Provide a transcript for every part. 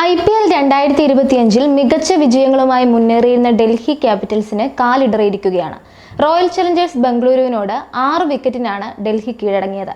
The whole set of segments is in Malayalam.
IPL 2025 മികച്ച വിജയങ്ങളുമായി മുന്നേറിയിരുന്ന ഡൽഹി ക്യാപിറ്റൽസിന് കാലിടറിയിരിക്കുകയാണ്. റോയൽ ചലഞ്ചേഴ്സ് ബംഗളൂരുവിനോട് 6 വിക്കറ്റിനാണ് ഡൽഹി കീഴടങ്ങിയത്.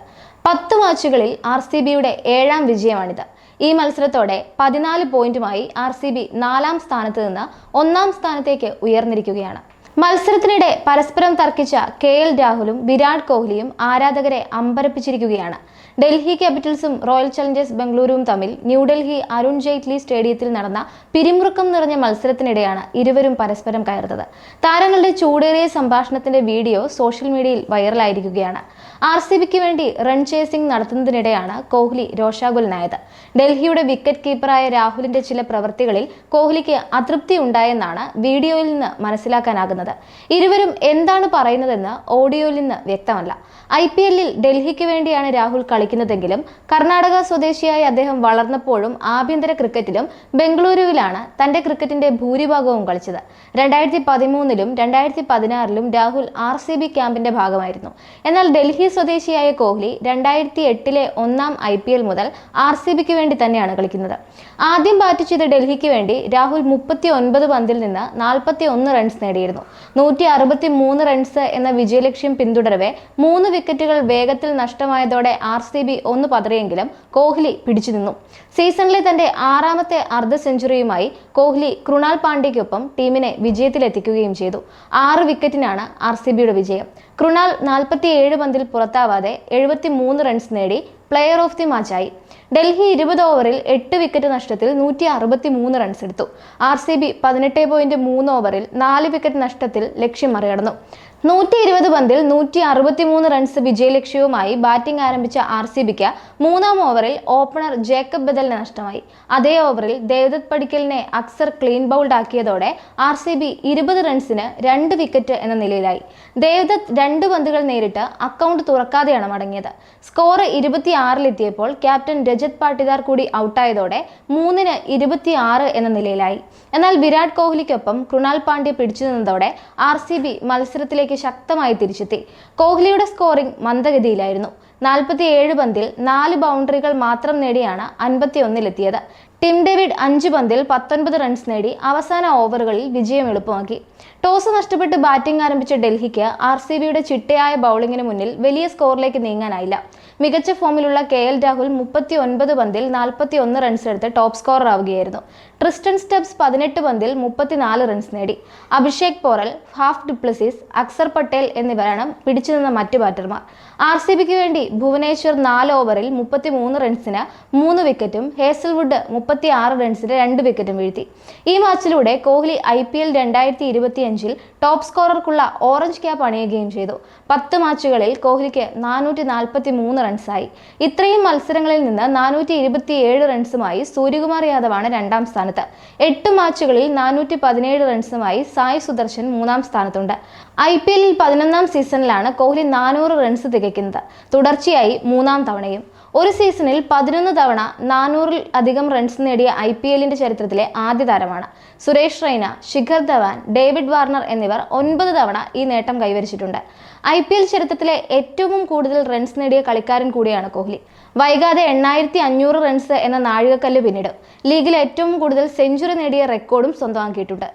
10 മാച്ചുകളിൽ RCBയുടെ 7ാം വിജയമാണിത്. ഈ മത്സരത്തോടെ 14 പോയിന്റുമായി RCB 4ാം സ്ഥാനത്ത് നിന്ന് 1ാം സ്ഥാനത്തേക്ക് ഉയർന്നിരിക്കുകയാണ്. മത്സരത്തിനിടെ പരസ്പരം തർക്കിച്ച KL രാഹുലും വിരാട് കോഹ്ലിയും ആരാധകരെ അമ്പരപ്പിച്ചിരിക്കുകയാണ്. ഡൽഹി ക്യാപിറ്റൽസും റോയൽ ചലഞ്ചേഴ്സ് ബംഗളൂരുവും തമ്മിൽ ന്യൂഡൽഹി അരുൺ ജെയ്റ്റ്ലി സ്റ്റേഡിയത്തിൽ നടന്ന പിരിമുറുക്കം നിറഞ്ഞ മത്സരത്തിനിടെയാണ് ഇരുവരും പരസ്പരം കയർത്തത്. താരങ്ങളുടെ ചൂടേറിയ സംഭാഷണത്തിന്റെ വീഡിയോ സോഷ്യൽ മീഡിയയിൽ വൈറലായിരിക്കുകയാണ്. RCBക്ക് വേണ്ടി റൺ ചേസിംഗ് നടത്തുന്നതിനിടെയാണ് കോഹ്ലി രോഷാകുലനായത്. ഡൽഹിയുടെ വിക്കറ്റ് കീപ്പറായ രാഹുലിന്റെ ചില പ്രവൃത്തികളിൽ കോഹ്ലിക്ക് അതൃപ്തി ഉണ്ടായെന്നാണ് വീഡിയോയിൽ നിന്ന് മനസ്സിലാക്കാനാകുന്നത്. ഇരുവരും എന്താണ് പറയുന്നതെന്ന് ഓഡിയോയിൽ നിന്ന് വ്യക്തമല്ല. IPLൽ ഡൽഹിക്ക് വേണ്ടിയാണ് രാഹുൽ കളിക്കുന്നതെങ്കിലും കർണാടക സ്വദേശിയായ അദ്ദേഹം വളർന്നപ്പോഴും ആഭ്യന്തര ക്രിക്കറ്റിലും ബംഗളൂരുവിലാണ് തന്റെ ക്രിക്കറ്റിന്റെ ഭൂരിഭാഗവും കളിച്ചത്. 2013ലും 2016ലും രാഹുൽ RCB ക്യാമ്പിന്റെ ഭാഗമായിരുന്നു. എന്നാൽ ഡൽഹി സ്വദേശിയായ കോഹ്ലി 2008ലെ 1ാം IPL മുതൽ RCBക്ക് വേണ്ടി തന്നെയാണ് കളിക്കുന്നത്. ആദ്യം ബാറ്റ് ചെയ്ത ഡൽഹിക്ക് വേണ്ടി രാഹുൽ 39 പന്തിൽ നിന്ന് 41 റൺസ് നേടിയിരുന്നു. 163 റൺസ് എന്ന വിജയലക്ഷ്യം പിന്തുടരവെ 3 വിക്കറ്റുകൾ വേഗത്തിൽ നഷ്ടമായതോടെ RCB ഒന്ന് പതറിയെങ്കിലും കോഹ്ലി പിടിച്ചു നിന്നു. സീസണിലെ തന്റെ 6ാമത്തെ അർദ്ധ സെഞ്ചുറിയുമായി കോഹ്ലി കൃണാൽ പാണ്ഡ്യയ്ക്കൊപ്പം ടീമിനെ വിജയത്തിലെത്തിക്കുകയും ചെയ്തു. 6 വിക്കറ്റിനാണ് RCBയുടെ വിജയം. കൃണാൽ 47 പന്തിൽ പുറത്താവാതെ 73 റൺസ് നേടി പ്ലെയർ ഓഫ് ദി മാച്ചായി. ഡൽഹി 20 ഓവറിൽ 8 വിക്കറ്റ് നഷ്ടത്തിൽ 163 റൺസ് എടുത്തു. RCB 18.3 ഓവറിൽ 4 വിക്കറ്റ് നഷ്ടത്തിൽ ലക്ഷ്യം മറികടന്നു. 120 പന്തിൽ 163 റൺസ് വിജയലക്ഷ്യവുമായി ബാറ്റിംഗ് ആരംഭിച്ച RCBക്ക് 3ാം ഓവറിൽ ഓപ്പണർ ജേക്കബ് ബദലിന് നഷ്ടമായി. അതേ ഓവറിൽ ദേവദത്ത് പടിക്കലിനെ അക്സർ ക്ലീൻ ബൗൾഡ് ആക്കിയതോടെ RCB 20 റൺസിന് 2 വിക്കറ്റ് എന്ന നിലയിലായി. ദേവദത്ത് 2 പന്തുകൾ നേരിട്ട് അക്കൗണ്ട് തുറക്കാതെയാണ് മടങ്ങിയത്. സ്കോർ 26-ലെത്തിയപ്പോൾ ക്യാപ്റ്റൻ രജത് പാട്ടിദാർ കൂടി ഔട്ടായതോടെ 3-26 എന്ന നിലയിലായി. എന്നാൽ വിരാട് കോഹ്ലിക്കൊപ്പം കൃണാൽ പാണ്ഡ്യ പിടിച്ചു നിന്നതോടെ RCB മത്സരത്തിലേക്ക് ശക്തമായി തിരിച്ചെത്തി. കോഹ്ലിയുടെ സ്കോറിംഗ് മന്ദഗതിയിലായിരുന്നു. 47 പന്തിൽ 4 ബൗണ്ടറികൾ മാത്രം നേടിയാണ് 51-ലെത്തിയത്. ടിം ഡേവിഡ് 5 പന്തിൽ 19 റൺസ് നേടി അവസാന ഓവറുകളിൽ വിജയം എളുപ്പമാക്കി. ടോസ് നഷ്ടപ്പെട്ട് ബാറ്റിംഗ് ആരംഭിച്ച ഡൽഹിക്ക് RCBയുടെ ചിട്ടയായ ബൗളിംഗിന് മുന്നിൽ വലിയ സ്കോറിലേക്ക് നീങ്ങാനായില്ല. മികച്ച ഫോമിലുള്ള KL രാഹുൽ 39 പന്തിൽ 41 റൺസ് എടുത്ത് ടോപ്പ് സ്കോറർ ആവുകയായിരുന്നു. ട്രിസ്റ്റൻ സ്റ്റബ്സ് 18 പന്തിൽ 34 റൺസ് നേടി. അഭിഷേക് പോറൽ, ഫാഫ് ഡുപ്ലസിസ്, അക്സർ പട്ടേൽ എന്നിവരാണ് പിടിച്ചുനിന്ന മറ്റു ബാറ്റർമാർ. RCBക്ക് വേണ്ടി ഭുവനേശ്വർ 4 ഓവറിൽ 33 റൺസിന് 3 വിക്കറ്റും ഹേസൽവുഡ് 36 റൺസിന് 2 വിക്കറ്റും വീഴ്ത്തി. ഈ മാച്ചിലൂടെ കോഹ്ലി IPL 2025ൽ ടോപ്പ് സ്കോറർക്കുള്ള ഓറഞ്ച് ക്യാപ്പ് അണിയുകയും ചെയ്തു. 10 മാച്ചുകളിൽ കോഹ്ലിക്ക് 443 റൺസായി. ഇത്രയും മത്സരങ്ങളിൽ നിന്ന് 427 റൺസുമായി സൂര്യകുമാർ യാദവാണ് 2ാം സ്ഥാനത്ത്. 8 മാച്ചുകളിൽ 417 റൺസുമായി സായ് സുദർശൻ 3ാം സ്ഥാനത്തുണ്ട്. IPLൽ 11ാം സീസണിലാണ് കോഹ്ലി 400 റൺസ് തികയ്ക്കുന്നത്. തുടർച്ചയായി 3ാം തവണയും. ഒരു സീസണിൽ 11 തവണ 400-ൽ അധികം റൺസ് നേടിയ IPLന്റെ ചരിത്രത്തിലെ ആദ്യ താരമാണ്. സുരേഷ് റൈന, ശിഖർ ധവാൻ, ഡേവിഡ് വാർണർ എന്നിവർ 9 തവണ ഈ നേട്ടം കൈവരിച്ചിട്ടുണ്ട്. IPL ചരിത്രത്തിലെ ഏറ്റവും കൂടുതൽ റൺസ് നേടിയ കളിക്കാരൻ കൂടിയാണ് കോഹ്ലി. വൈകാതെ 8500 റൺസ് എന്ന നാഴികക്കല്ല് പിന്നിടും. ലീഗിൽ ഏറ്റവും കൂടുതൽ സെഞ്ചുറി നേടിയ റെക്കോർഡും സ്വന്തമാക്കിയിട്ടുണ്ട്.